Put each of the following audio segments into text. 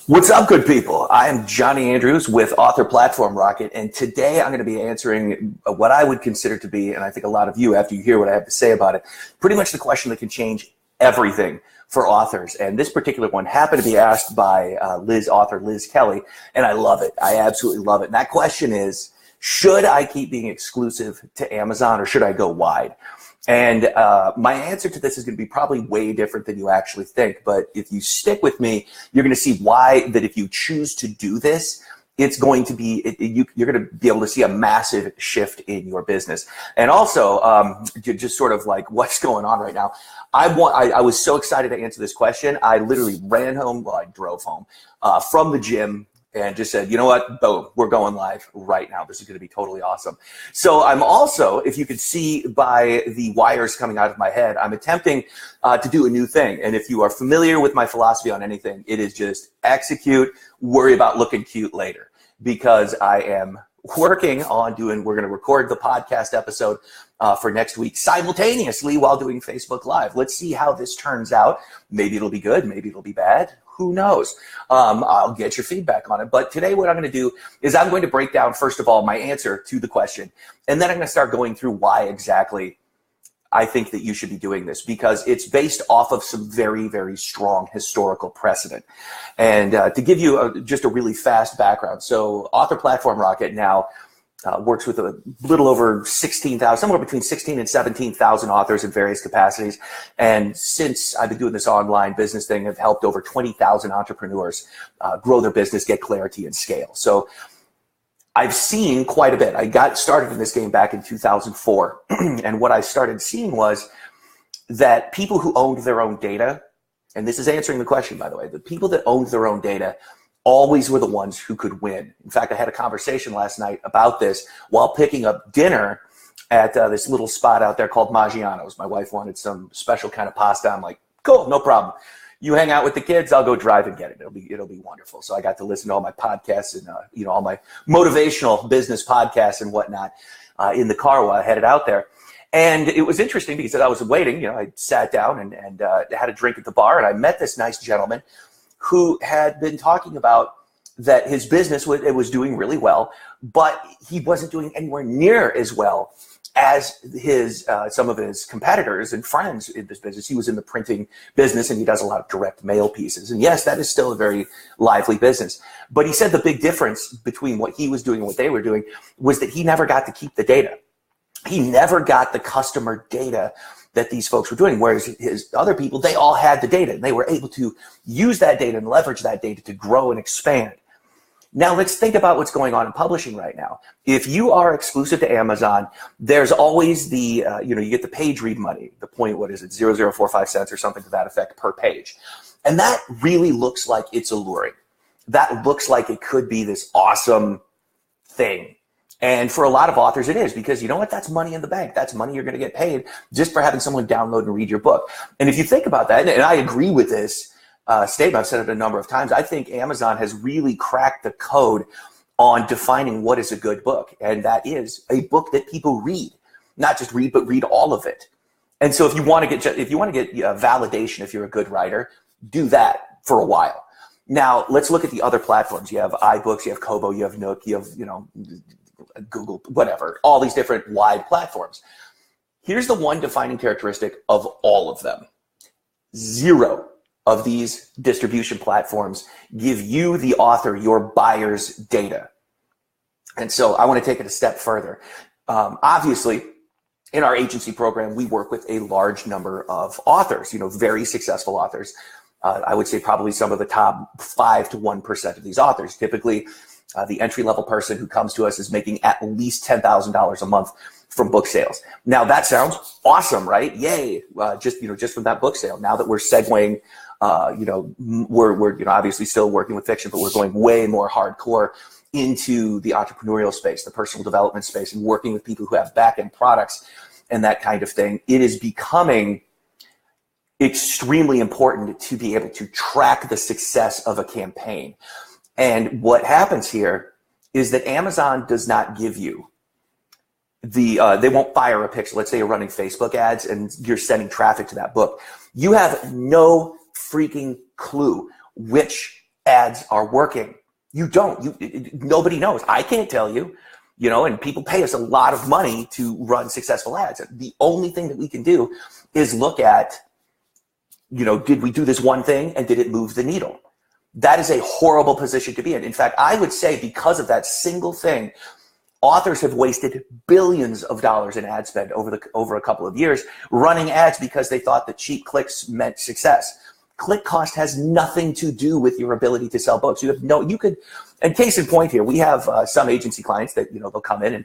What's up, good people? I am Johnny Andrews with Author Platform Rocket, and today I'm going to be answering what I would consider to be, and I think a lot of you, after you hear what I have to say about it, pretty much the question that can change everything for authors. And this particular one happened to be asked by author Liz Kelly, and I love it. I absolutely love it. And that question is, should I keep being exclusive to Amazon or should I go wide? And my answer to this is going to be probably way different than you actually think. But if you stick with me, you're going to see why that if you choose to do this, it's going to be, you're going to be able to see a massive shift in your business. And also, just sort of like what's going on right now. I was so excited to answer this question. I literally ran home, well, I drove home from the gym, and just said, you know what, boom, we're going live right now. This is going to be totally awesome. So I'm also, if you could see by the wires coming out of my head, I'm attempting to do a new thing. And if you are familiar with my philosophy on anything, it is just execute, worry about looking cute later. Because I am working on we're going to record the podcast episode for next week simultaneously while doing Facebook Live. Let's see how this turns out. Maybe it'll be good, maybe it'll be bad. Who knows? I'll get your feedback on it. But today what I'm going to do is I'm going to break down, first of all, my answer to the question. And then I'm going to start going through why exactly I think that you should be doing this, because it's based off of some very, very strong historical precedent. And to give you just a really fast background, so Author Platform Rocket now works with a little over 16,000, somewhere between 16 and 17,000 authors in various capacities. And since I've been doing this online business thing, I've helped over 20,000 entrepreneurs grow their business, get clarity, and scale. So I've seen quite a bit. I got started in this game back in 2004. And what I started seeing was that people who owned their own data, and this is answering the question, by the way, the people that owned their own data always were the ones who could win. In fact, I had a conversation last night about this while picking up dinner at this little spot out there called Maggiano's. My wife wanted some special kind of pasta. I'm like, cool, no problem. You hang out with the kids, I'll go drive and get it. It'll be wonderful. So I got to listen to all my podcasts and all my motivational business podcasts and whatnot in the car while I headed out there. And it was interesting because I was waiting. I sat down and had a drink at the bar, and I met this nice gentleman who had been talking about that his business was doing really well, but he wasn't doing anywhere near as well as some of his competitors and friends in this business. He was in the printing business, and he does a lot of direct mail pieces. And yes, that is still a very lively business. But he said the big difference between what he was doing and what they were doing was that he never got to keep the data. He never got the customer data that these folks were doing, whereas his other people, they all had the data, and they were able to use that data and leverage that data to grow and expand. Now let's think about what's going on in publishing right now. If you are exclusive to Amazon, there's always the, you get the page read money, the point, what is it, 0.045 cents or something to that effect per page. And that really looks like it's alluring. That looks like it could be this awesome thing. And for a lot of authors, it is, because you know what? That's money in the bank. That's money you're going to get paid just for having someone download and read your book. And if you think about that, and I agree with this statement, I've said it a number of times, I think Amazon has really cracked the code on defining what is a good book. And that is a book that people read, not just read, but read all of it. And so if you want to get validation, if you're a good writer, do that for a while. Now let's look at the other platforms. You have iBooks, you have Kobo, you have Nook, you have, Google, whatever, all these different wide platforms. Here's the one defining characteristic of all of them. Zero of these distribution platforms give you, the author, your buyer's data. And so I want to take it a step further. Obviously, in our agency program, we work with a large number of authors, very successful authors. I would say probably some of the top 5 to 1% of these authors. Typically, the entry-level person who comes to us is making at least $10,000 a month from book sales. Now that sounds awesome, right? Yay! Just from that book sale. Now that we're segueing, we're obviously still working with fiction, but we're going way more hardcore into the entrepreneurial space, the personal development space, and working with people who have back-end products and that kind of thing. It is becoming extremely important to be able to track the success of a campaign. And what happens here is that Amazon does not give you they won't fire a pixel. Let's say you're running Facebook ads and you're sending traffic to that book. You have no freaking clue which ads are working. You don't. Nobody knows. I can't tell you, and people pay us a lot of money to run successful ads. The only thing that we can do is look at, did we do this one thing and did it move the needle? That is a horrible position to be in. In fact, I would say because of that single thing, authors have wasted billions of dollars in ad spend over a couple of years running ads because they thought that cheap clicks meant success. Click cost has nothing to do with your ability to sell books. And case in point here, we have some agency clients that, they'll come in and,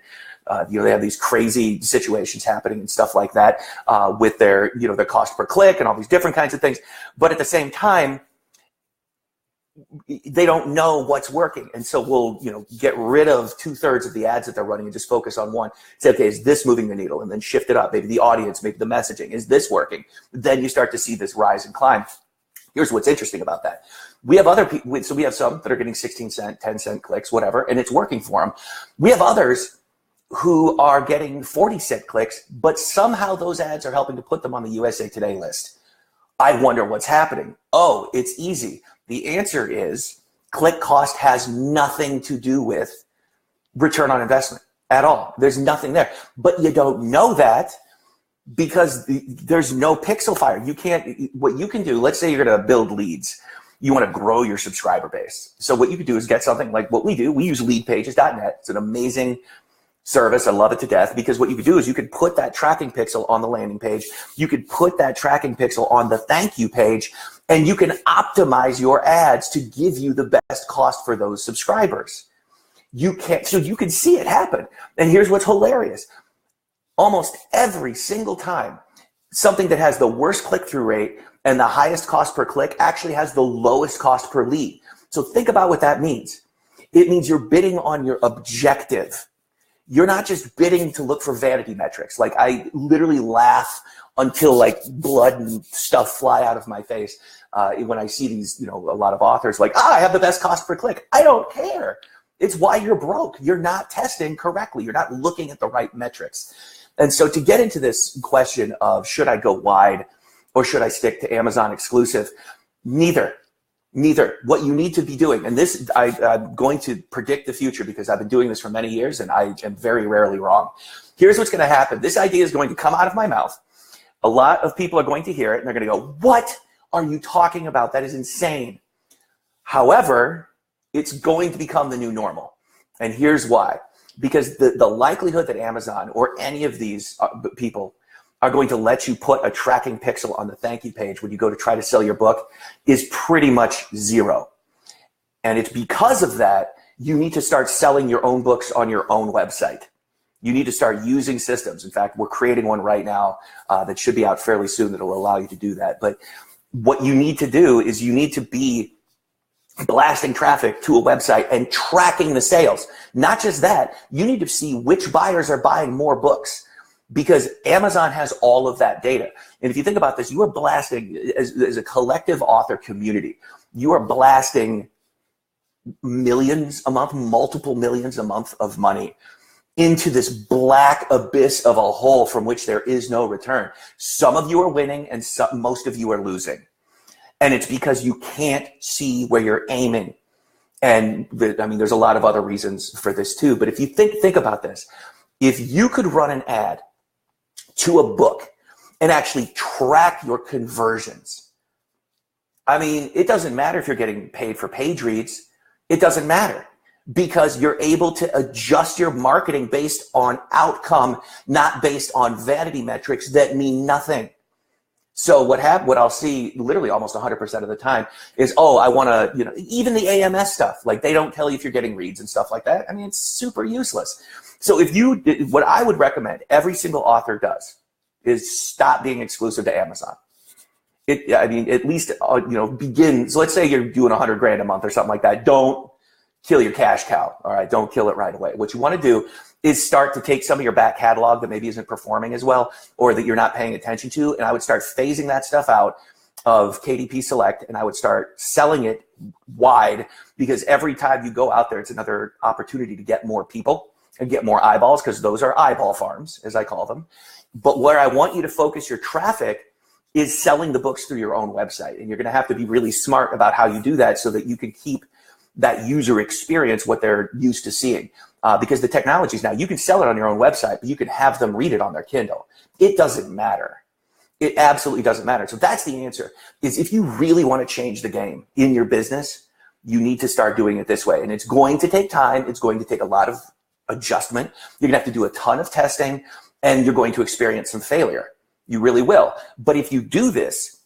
they have these crazy situations happening and stuff like that with their cost per click and all these different kinds of things. But at the same time, they don't know what's working. And so we'll, get rid of 2/3 of the ads that they're running and just focus on one. Say, okay, is this moving the needle? And then shift it up. Maybe the audience, maybe the messaging. Is this working? Then you start to see this rise and climb. Here's what's interesting about that. We have other people, so we have some that are getting 16-cent, 10-cent clicks, whatever, and it's working for them. We have others who are getting 40-cent clicks, but somehow those ads are helping to put them on the USA Today list. I wonder what's happening. Oh, it's easy. The answer is click cost has nothing to do with return on investment at all. There's nothing there. But you don't know that because there's no pixel fire. What you can do, let's say you're going to build leads. You want to grow your subscriber base. So what you could do is get something like what we do. We use leadpages.net. It's an amazing service. I love it to death because what you could do is you could put that tracking pixel on the landing page. You could put that tracking pixel on the thank you page, and you can optimize your ads to give you the best cost for those subscribers. So you can see it happen. And here's what's hilarious. Almost every single time, something that has the worst click-through rate and the highest cost per click actually has the lowest cost per lead. So think about what that means. It means you're bidding on your objective. You're not just bidding to look for vanity metrics. Like I literally laugh until like blood and stuff fly out of my face when I see these, a lot of authors like, I have the best cost per click. I don't care. It's why you're broke. You're not testing correctly. You're not looking at the right metrics. And so to get into this question of should I go wide or should I stick to Amazon exclusive? Neither. What you need to be doing, and this I'm going to predict the future because I've been doing this for many years and I am very rarely wrong. Here's what's going to happen. This idea is going to come out of my mouth. A lot of people are going to hear it and they're going to go, what are you talking about? That is insane. However, it's going to become the new normal. And here's why. Because the likelihood that Amazon or any of these people are going to let you put a tracking pixel on the thank you page when you go to try to sell your book is pretty much zero. And it's because of that, you need to start selling your own books on your own website. You need to start using systems. In fact, we're creating one right now that should be out fairly soon that will allow you to do that. But what you need to do is you need to be blasting traffic to a website and tracking the sales. Not just that, you need to see which buyers are buying more books because Amazon has all of that data. And if you think about this, you are blasting, as a collective author community, you are blasting millions a month, multiple millions a month of money into this black abyss of a hole from which there is no return. Some of you are winning and most of you are losing. And it's because you can't see where you're aiming. And there's a lot of other reasons for this too. But if you think about this, if you could run an ad to a book and actually track your conversions, it doesn't matter if you're getting paid for page reads. It doesn't matter because you're able to adjust your marketing based on outcome, not based on vanity metrics that mean nothing. So what I'll see literally almost 100% of the time is, I want to, even the AMS stuff, like they don't tell you if you're getting reads and stuff like that. It's super useless. So what I would recommend every single author does is stop being exclusive to Amazon. At least, begin. So let's say you're doing $100,000 a month or something like that. Don't kill your cash cow. All right. Don't kill it right away. What you want to do is start to take some of your back catalog that maybe isn't performing as well or that you're not paying attention to. And I would start phasing that stuff out of KDP Select and I would start selling it wide because every time you go out there, it's another opportunity to get more people and get more eyeballs because those are eyeball farms, as I call them. But where I want you to focus your traffic is selling the books through your own website. And you're going to have to be really smart about how you do that so that you can keep that user experience what they're used to seeing. Because the technologies now, you can sell it on your own website, but you can have them read it on their Kindle. It doesn't matter. It absolutely doesn't matter. So that's the answer, is if you really want to change the game in your business, you need to start doing it this way. And it's going to take time. It's going to take a lot of adjustment. You're going to have to do a ton of testing, and you're going to experience some failure. You really will. But if you do this,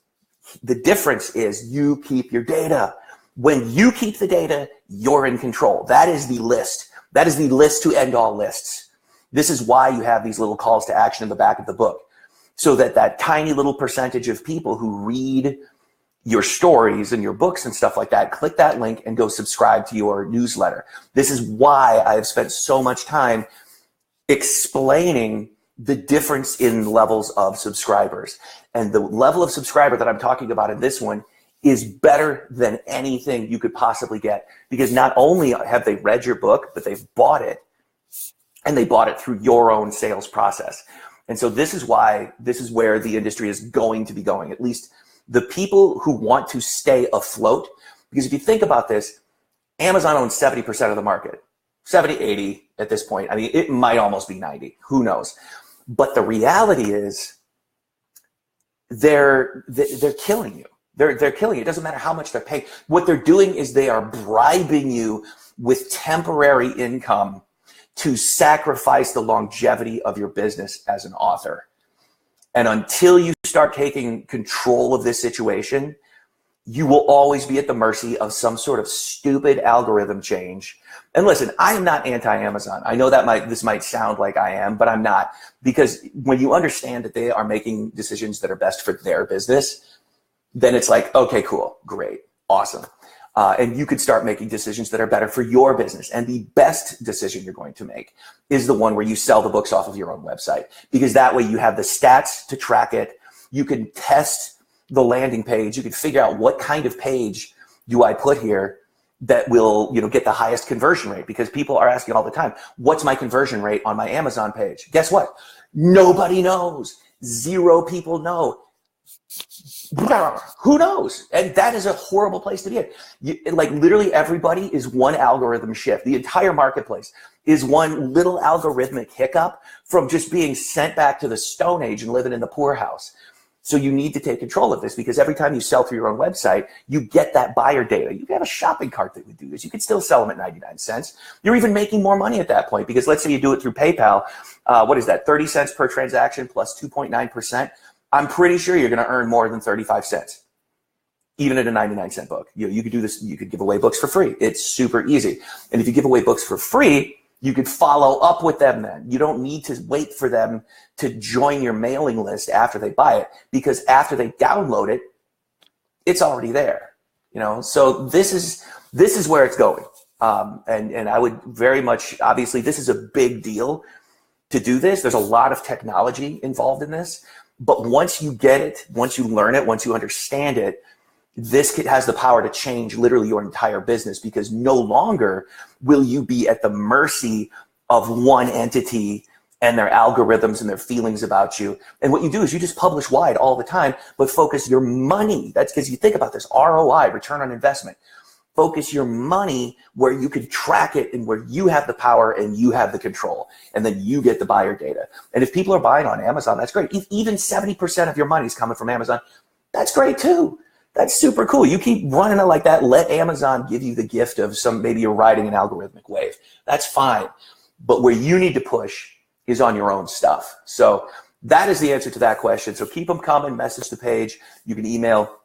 the difference is you keep your data. When you keep the data, you're in control. That is the list. That is the list to end all lists. This is why you have these little calls to action in the back of the book, so that that tiny little percentage of people who read your stories and your books and stuff like that, click that link and go subscribe to your newsletter. This is why I've spent so much time explaining the difference in levels of subscribers. And the level of subscriber that I'm talking about in this one is better than anything you could possibly get, because not only have they read your book, but they've bought it, and they bought it through your own sales process. And so this is where the industry is going to be going, at least the people who want to stay afloat. Because if you think about this, Amazon owns 70% of the market, 70, 80 at this point. I mean, it might almost be 90, who knows? But the reality is they're killing you. They're killing you. It doesn't matter how much they're paying. What they're doing is they are bribing you with temporary income to sacrifice the longevity of your business as an author. And until you start taking control of this situation, you will always be at the mercy of some sort of stupid algorithm change. And listen, I am not anti-Amazon. I know that this might sound like I am, but I'm not. Because when you understand that they are making decisions that are best for their business, then it's like, okay, cool, great, awesome. And you could start making decisions that are better for your business. And the best decision you're going to make is the one where you sell the books off of your own website, because that way you have the stats to track it. You can test the landing page. You can figure out what kind of page do I put here that will, get the highest conversion rate, because people are asking all the time, what's my conversion rate on my Amazon page? Guess what? Nobody knows. 0 people know. Who knows? And that is a horrible place to be in. Like literally everybody is one algorithm shift. The entire marketplace is one little algorithmic hiccup from just being sent back to the Stone Age and living in the poorhouse. So you need to take control of this, because every time you sell through your own website, you get that buyer data. You can have a shopping cart that would do this. You can still sell them at 99 cents. You're even making more money at that point, because let's say you do it through PayPal. What is that? 30 cents per transaction plus 2.9%. I'm pretty sure you're going to earn more than 35 cents, even at a 99-cent book. You could do this. You could give away books for free. It's super easy. And if you give away books for free, you could follow up with them then. You don't need to wait for them to join your mailing list after they buy it, because after they download it, it's already there. So this is where it's going. And I would very much, obviously, this is a big deal to do this. There's a lot of technology involved in this. But once you get it, once you learn it, once you understand it, this has the power to change literally your entire business, because no longer will you be at the mercy of one entity and their algorithms and their feelings about you. And what you do is you just publish wide all the time, but focus your money. That's because you think about this ROI, return on investment. Focus your money where you can track it and where you have the power and you have the control, and then you get the buyer data. And if people are buying on Amazon, that's great. If even 70% of your money is coming from Amazon, that's great too. That's super cool. You keep running it like that. Let Amazon give you the gift of maybe you're riding an algorithmic wave. That's fine. But where you need to push is on your own stuff. So that is the answer to that question. So keep them coming. Message the page. You can email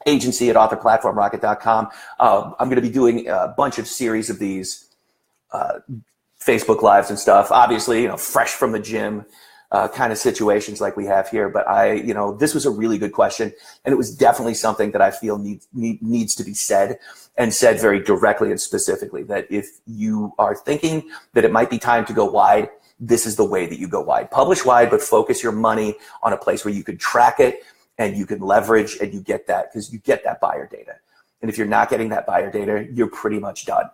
agency@authorplatformrocket.com. I'm going to be doing a bunch of series of these Facebook Lives and stuff. Obviously, fresh from the gym kind of situations like we have here. But this was a really good question, and it was definitely something that I feel needs to be said, and said very directly and specifically, that if you are thinking that it might be time to go wide, this is the way that you go wide. Publish wide, but focus your money on a place where you can track it and you can leverage, and you get that, because you get that buyer data. And if you're not getting that buyer data, you're pretty much done.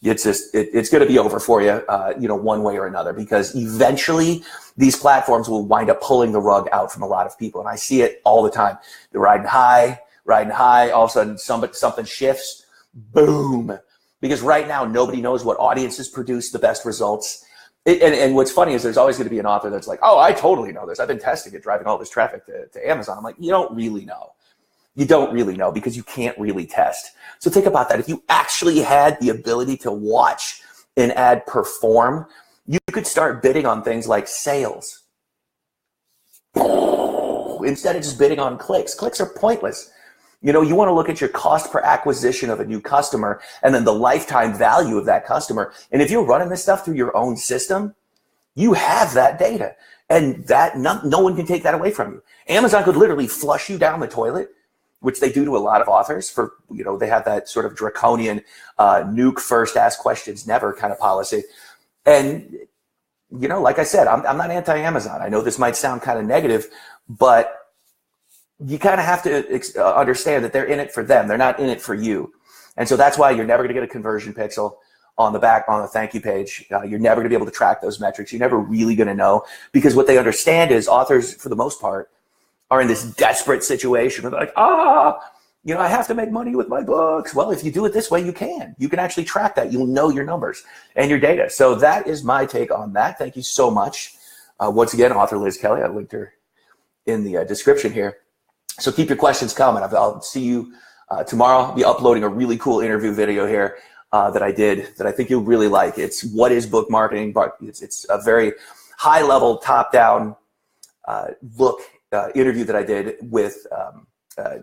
it's just it's going to be over for you, one way or another, because eventually these platforms will wind up pulling the rug out from a lot of people, and I see it all the time. They're riding high. All of a sudden, something shifts, boom. Because right now, nobody knows what audiences produce the best results. And what's funny is there's always going to be an author that's like, oh, I totally know this. I've been testing it, driving all this traffic to Amazon. I'm like, you don't really know. You don't really know because you can't really test. So think about that. If you actually had the ability to watch an ad perform, you could start bidding on things like sales instead of just bidding on clicks. Clicks are pointless. You want to look at your cost per acquisition of a new customer and then the lifetime value of that customer. And if you're running this stuff through your own system, you have that data, and that no one can take that away from you. Amazon could literally flush you down the toilet, which they do to a lot of authors for, they have that sort of draconian nuke first, ask questions never kind of policy. And, like I said, I'm not anti-Amazon. I know this might sound kind of negative, but you kind of have to understand that they're in it for them. They're not in it for you. And so that's why you're never going to get a conversion pixel on the thank you page. You're never going to be able to track those metrics. You're never really going to know, because what they understand is authors, for the most part, are in this desperate situation where they're like, I have to make money with my books. Well, if you do it this way, you can. You can actually track that. You'll know your numbers and your data. So that is my take on that. Thank you so much. Once again, author Liz Kelly. I linked her in the description here. So keep your questions coming. I'll see you tomorrow. I'll be uploading a really cool interview video here that I did that I think you'll really like. It's what is book marketing? It's a very high level, top down look interview that I did with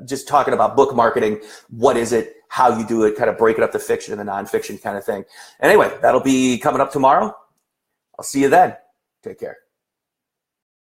just talking about book marketing. What is it? How you do it? Kind of break it up to fiction and the nonfiction kind of thing. Anyway, that'll be coming up tomorrow. I'll see you then. Take care.